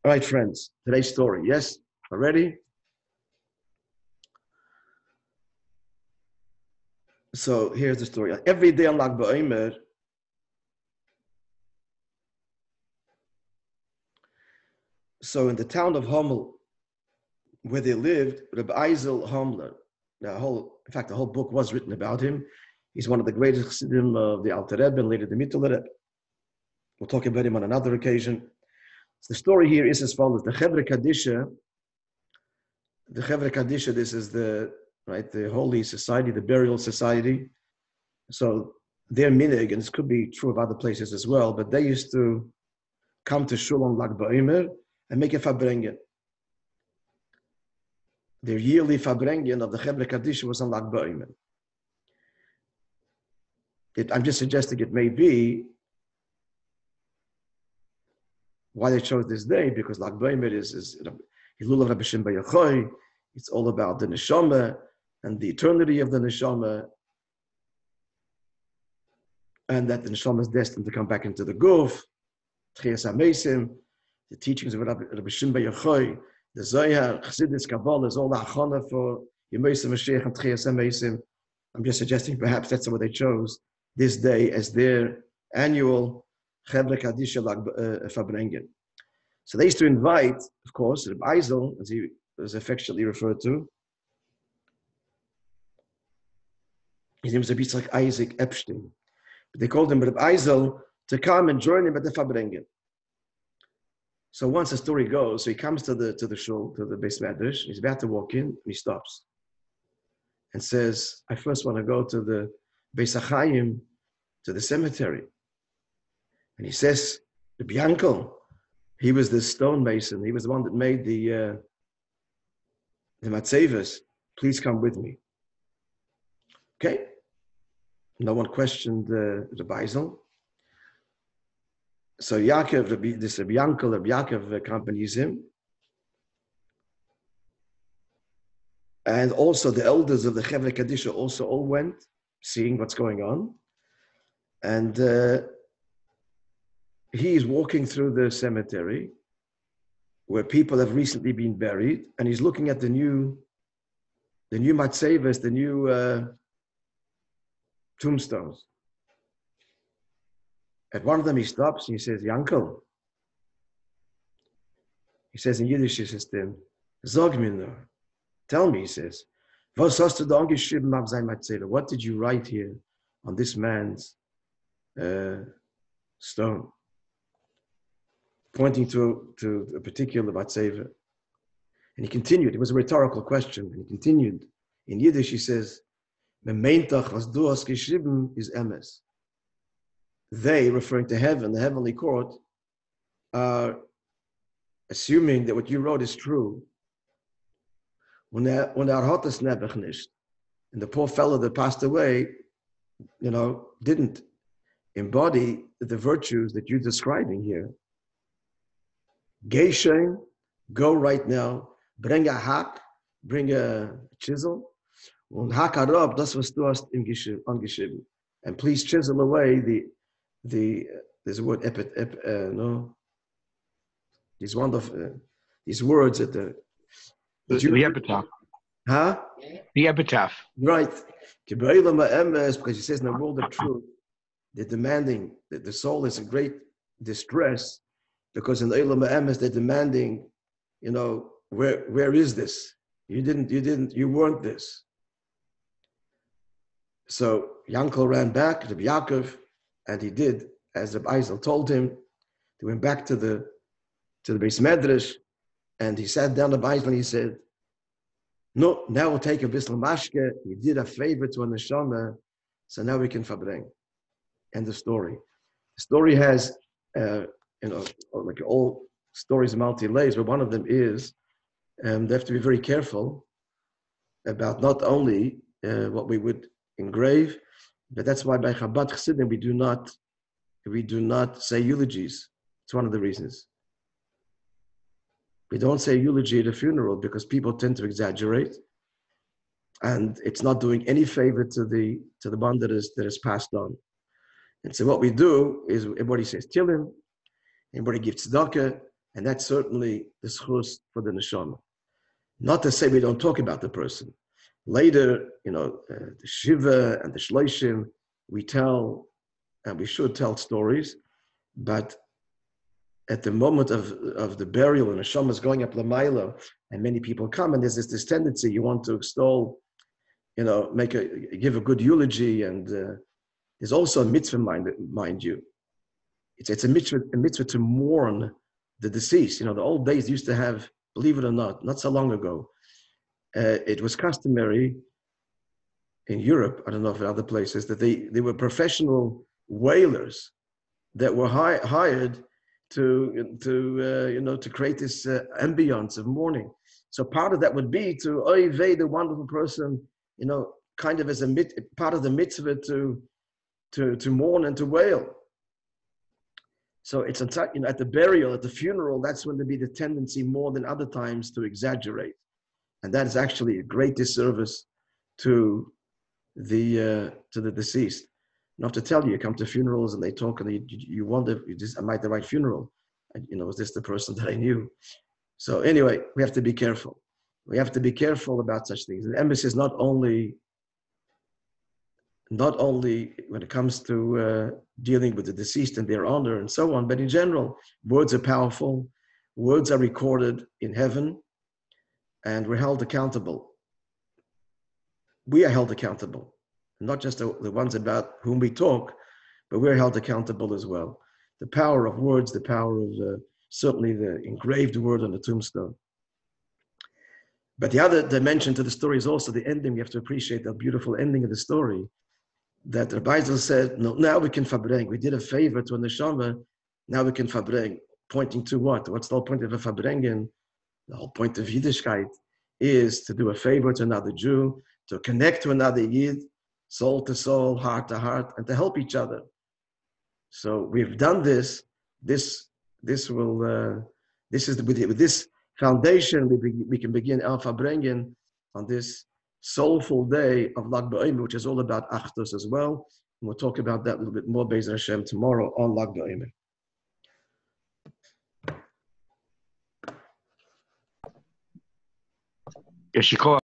All right, friends, today's story. Yes, are ready? So here's the story. Every day on Lag BaOmer, so in the town of Hommel, where they lived, Rabbi Eisel Homler, the whole book was written about him. He's one of the greatest Chassidim of the Alter Rebbe and later the Mittel Rebbe. We'll talk about him on another occasion. So the story here is as follows. The Chevre Kadisha, this is the holy society, the burial society. So their minhag, and this could be true of other places as well, but they used to come to Shul on Lag BaOmer and make a fabrengen. Their yearly fabrengen of the Chevre Kadisha was on Lag BaOmer. I'm just suggesting it may be why they chose this day, because Lag BaOmer is Hilul of Rabbi Shimon Bar Yochai. It's all about the neshama and the eternity of the neshama, and that the neshama is destined to come back into the guf. Tchias HaMeisim, the teachings of Rabbi Shimon Bar Yochai, the Zohar, Chassidic, Kabbalah, is all the achana for Yemeisim Mashiach and Tchias HaMeisim. I'm just suggesting perhaps that's why they chose this day as their annual Chevre Kadisha Fabrengen. So they used to invite, of course, Rabbi Eisel, as he was affectionately referred to. His name was a bit like Isaac Epstein. But they called him Rabbi Eisel to come and join him at the Fabrengen. So once the story goes, so he comes to the shul, to the Beis Medrash, he's about to walk in, and he stops and says, I first want to go to the Beis HaChaim, to the cemetery. And he says, the Bianco, he was the stonemason, he was the one that made the matzevas, please come with me. Okay? No one questioned the Eisel. So Yaakov, this Rabbi Yaakov accompanies him. And also the elders of the Chevre Kadisha also all went, seeing what's going on. And he is walking through the cemetery where people have recently been buried, and he's looking at the new matzevas, the new tombstones. At one of them he stops and he says, Yankel. He says in Yiddish, he says to him, Zog mir nur. Tell me, he says, was hast du da angeschrieben auf sein Matzeva? What did you write here on this man's stone? Pointing to a particular matzeva. And he continued, it was a rhetorical question, and he continued. In Yiddish he says, Memeintach was du hast geschrieben is emes. They, referring to heaven, the heavenly court, are assuming that what you wrote is true. And the poor fellow that passed away, didn't embody the virtues that you're describing here. Geishen, go right now, bring a hack, bring a chisel, and hack arab, das was du hast angeschrieben. And please chisel away there's a word these words at the epitaph. Huh? The epitaph. Right. Because he says in the world of truth, they're demanding that the soul is in great distress, because in the Eilam Emes they're demanding, where is this? You weren't this. So Yankel ran back to Yaakov, and he did as Rabbi Eisel told him. He went back to the Beis Medrash, and he sat down to Rabbi Eisel and he said, no, now we'll take a bisl mashke. You did a favor to a neshama, so now we can fabreng. End of story. The story has, like all stories are multi-layers, but one of them is they have to be very careful about not only what we would engrave, but that's why by Chabad Chassidim we do not say eulogies. It's one of the reasons. We don't say eulogy at a funeral because people tend to exaggerate, and it's not doing any favor to the one that is passed on. And so what we do is everybody says Tillim, everybody gives tzedakah, And that's certainly the schus for the neshama. Not to say we don't talk about the person. Later, the Shiva and the Shloshim, we tell, and we should tell stories, but at the moment of the burial, and neshama is going up Lamaila, and many people come, and there's this tendency you want to extol, give a good eulogy, and there's also a mitzvah, mind you. It's a mitzvah to mourn the deceased. The old days used to have, believe it or not so long ago, it was customary in Europe, I don't know if in other places, that they were professional wailers that were hired to create this ambience of mourning. So part of that would be to oivei the wonderful person, kind of as part of the mitzvah to mourn and to wail. So it's at the burial, at the funeral, that's when there be the tendency more than other times to exaggerate, and that is actually a great disservice to the deceased. Not to tell you come to funerals and they talk and you wonder, am I at the right funeral? And, was this the person that I knew? So anyway, we have to be careful. We have to be careful about such things. The emphasis not only when it comes to dealing with the deceased and their honor and so on, but in general, words are powerful. Words are recorded in heaven, and we're held accountable. We are held accountable, not just the ones about whom we talk, but we're held accountable as well. The power of words, the power of certainly the engraved word on the tombstone. But the other dimension to the story is also the ending. We have to appreciate that beautiful ending of the story, that Rabbi said, no, now we can fabreng. We did a favor to a neshama, now we can fabreng. Pointing to what? What's the whole point of a fabrengen? The whole point of Yiddishkeit is to do a favor to another Jew, to connect to another Yid, soul to soul, heart to heart, and to help each other. So we've done this. With this foundation, we can begin El Fabrengen on this soulful day of Lag BaOmer, which is all about Achdus as well. And we'll talk about that a little bit more, Be'ez Hashem, tomorrow on Lag BaOmer. Yeshikor.